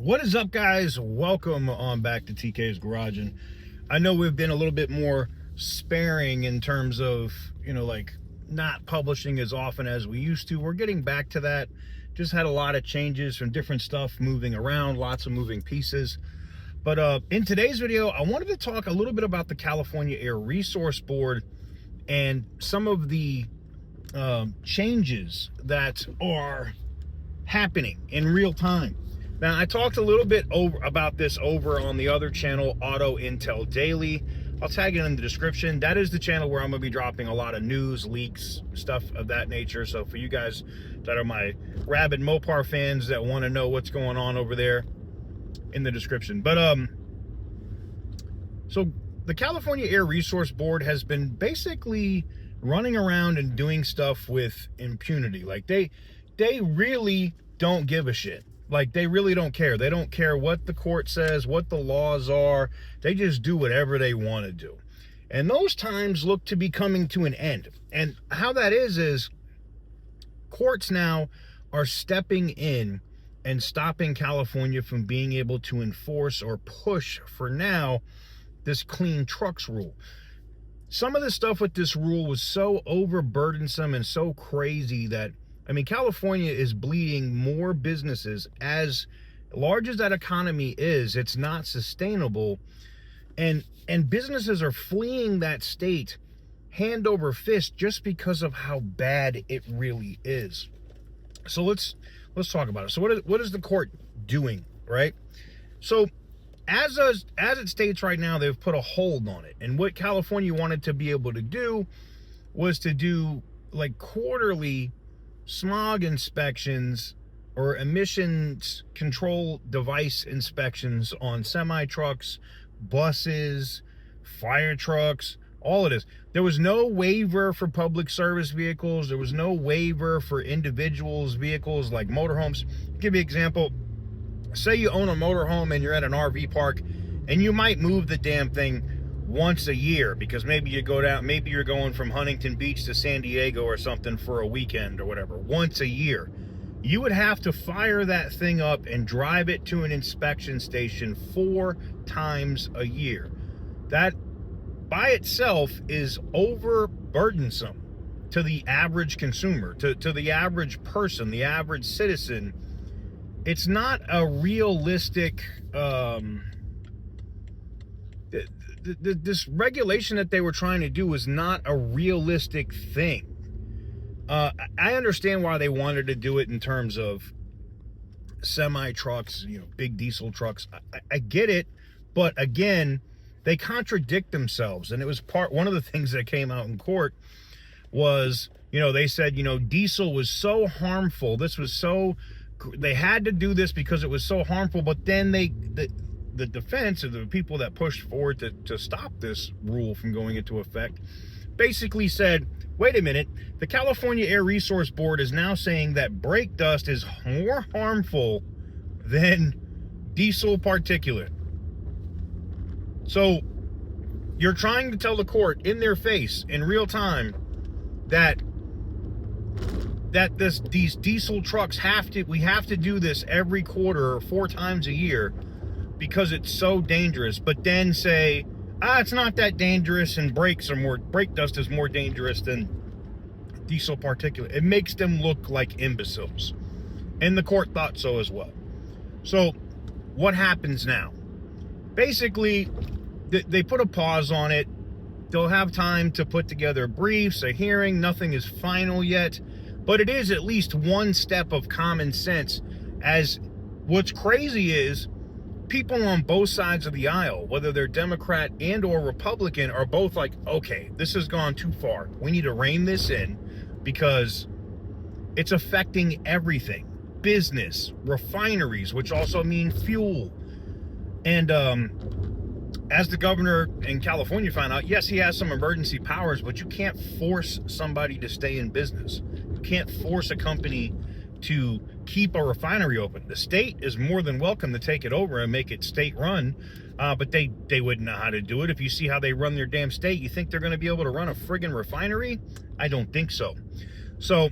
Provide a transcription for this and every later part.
What is up, guys? Welcome on back to TK's Garage. And I know we've been a little bit more sparing in terms of, like not publishing as often as we used to. We're getting back to that. Just had a lot of changes from different stuff moving around, lots of moving pieces. But in today's video, I wanted to talk a little bit about the California Air Resource Board and some of the changes that are happening in real time. Now, I talked a little bit about this over on the other channel, Auto Intel Daily. I'll tag it in the description. That is the channel where I'm going to be dropping a lot of news, leaks, stuff of that nature. So for you guys that are my rabid Mopar fans that want to know what's going on over there, in the description. But so the California Air Resource Board has been basically running around and doing stuff with impunity. Like they really don't give a shit. Like, they really don't care. They don't care what the court says, what the laws are. They just do whatever they want to do. And those times look to be coming to an end. And how that is courts now are stepping in and stopping California from being able to enforce or push, for now, this clean trucks rule. Some of the stuff with this rule was so overburdensome and so crazy that, I mean, California is bleeding more businesses. As large as that economy is, it's not sustainable. And businesses are fleeing that state hand over fist just because of how bad it really is. So let's talk about it. So what is the court doing, right? So as it states right now, they've put a hold on it. And what California wanted to be able to do was to do like quarterly smog inspections or emissions control device inspections on semi trucks, buses, fire trucks, all of this. There was no waiver for public service vehicles. There was no waiver for individuals' vehicles like motorhomes. I'll give you an example. Say you own a motorhome and you're at an RV park, and you might move the damn thing once a year because maybe you go down, maybe you're going from Huntington Beach to San Diego or something for a weekend or whatever, once a year. You would have to fire that thing up and drive it to an inspection station 4 times a year. That by itself is overburdensome to the average consumer, to the average person, the average citizen. It's not a realistic this regulation that they were trying to do was not a realistic thing. I understand why they wanted to do it in terms of semi trucks, big diesel trucks. I get it, but again, they contradict themselves. And it was one of the things that came out in court was, they said, diesel was so harmful. They had to do this because it was so harmful, but then the defense or the people that pushed forward to stop this rule from going into effect basically said, wait a minute, the California Air Resource Board is now saying that brake dust is more harmful than diesel particulate. So you're trying to tell the court in their face in real time that these diesel trucks we have to do this every quarter or 4 times a year because it's so dangerous, but then say, it's not that dangerous and brake dust is more dangerous than diesel particulate. It makes them look like imbeciles. And the court thought so as well. So what happens now? Basically, they put a pause on it. They'll have time to put together briefs, a hearing. Nothing is final yet, but it is at least one step of common sense. As what's crazy is, people on both sides of the aisle, whether they're Democrat and or Republican, are both like, okay, this has gone too far. We need to rein this in because it's affecting everything. Business, refineries, which also mean fuel. And as the governor in California found out, yes, he has some emergency powers, but you can't force somebody to stay in business. You can't force a company to keep a refinery open. The state is more than welcome to take it over and make it state-run, but they wouldn't know how to do it. If you see how they run their damn state, you think they're going to be able to run a friggin' refinery? I don't think so. So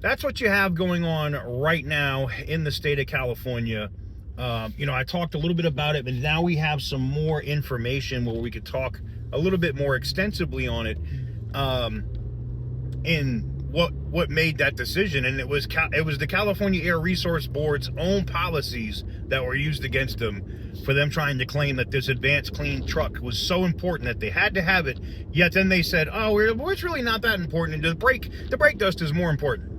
that's what you have going on right now in the state of California. You know, I talked a little bit about it, but now we have some more information where we could talk a little bit more extensively on it, in what made that decision. And it was the California Air Resource Board's own policies that were used against them for them trying to claim that this advanced clean truck was so important that they had to have it. Yet then they said, oh, it's really not that important. The brake dust is more important.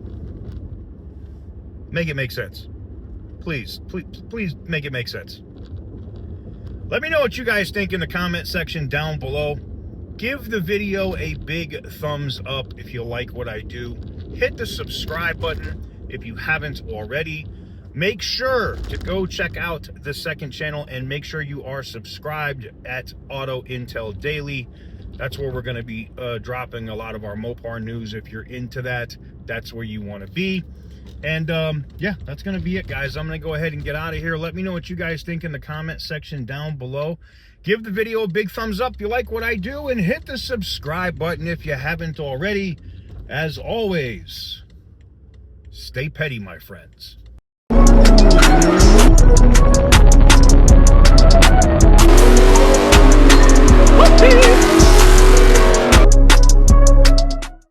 Make it make sense. Please make it make sense. Let me know what you guys think in the comment section down below. Give the video a big thumbs up if you like what I do. Hit the subscribe button if you haven't already. Make sure to go check out the second channel and make sure you are subscribed at Auto Intel Daily. That's where we're going to be dropping a lot of our Mopar news. If you're into that, that's where you want to be. And yeah, that's going to be it, guys. I'm going to go ahead and get out of here. Let me know what you guys think in the comment section down below. Give the video a big thumbs up if you like what I do, and hit the subscribe button if you haven't already. As always, stay petty, my friends. Whoopee!